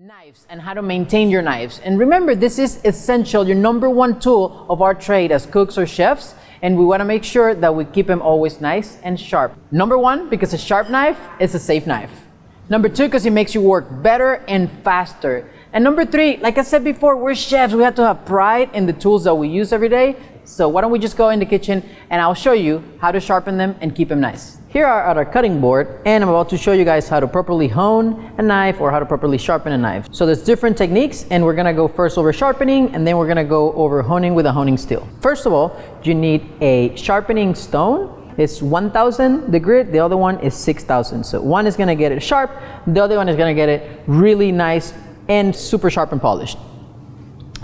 Knives and how to maintain your knives. And remember, this is essential, your number one tool of our trade as cooks or chefs, and we want to make sure that we keep them always nice and sharp. Number one, because a sharp knife is a safe knife. Number two, because it makes you work better and faster. And number three, like I said before, we're chefs. We have to have pride in the tools that we use every day. So why don't we just go in the kitchen and I'll show you how to sharpen them and keep them nice. Here are at our cutting board, and I'm about to show you guys how to properly hone a knife or how to properly sharpen a knife. So there's different techniques, and we're gonna go first over sharpening, and then we're gonna go over honing with a honing steel. First of all, you need a sharpening stone. It's 1,000 the grit, the other one is 6,000. So one is gonna get it sharp, the other one is gonna get it really nice and super sharp and polished.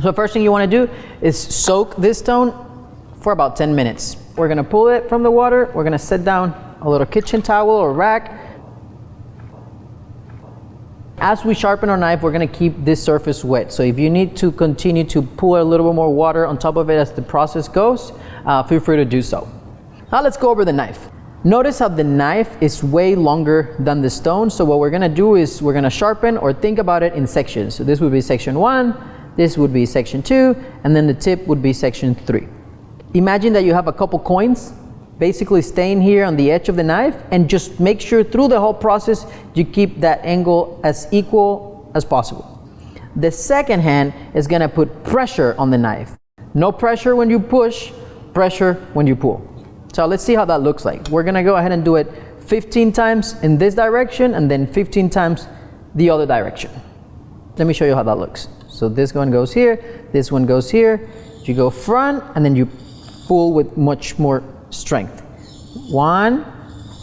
So first thing you wanna do is soak this stone for about 10 minutes. We're gonna pull it from the water, we're gonna set down a little kitchen towel or rack. As we sharpen our knife, we're gonna keep this surface wet. So if you need to continue to pour a little bit more water on top of it as the process goes, feel free to do so. Now let's go over the knife. Notice how the knife is way longer than the stone. So what we're gonna do is we're gonna sharpen or think about it in sections. So this would be section 1, this would be section 2, and then the tip would be section 3. Imagine that you have a couple coins basically staying here on the edge of the knife, and just make sure through the whole process you keep that angle as equal as possible. The second hand is gonna put pressure on the knife. No pressure when you push, pressure when you pull. So let's see how that looks like. We're gonna go ahead and do it 15 times in this direction and then 15 times the other direction. Let me show you how that looks. So this one goes here, this one goes here. You go front and then you pull with much more strength. 1,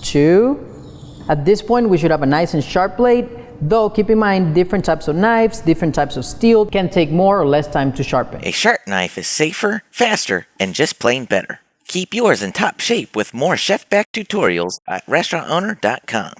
2. At this point we should have a nice and sharp blade, though keep in mind different types of knives, different types of steel can take more or less time to sharpen. A sharp knife is safer, faster, and just plain better. Keep yours in top shape with more chef-backed tutorials at restaurantowner.com.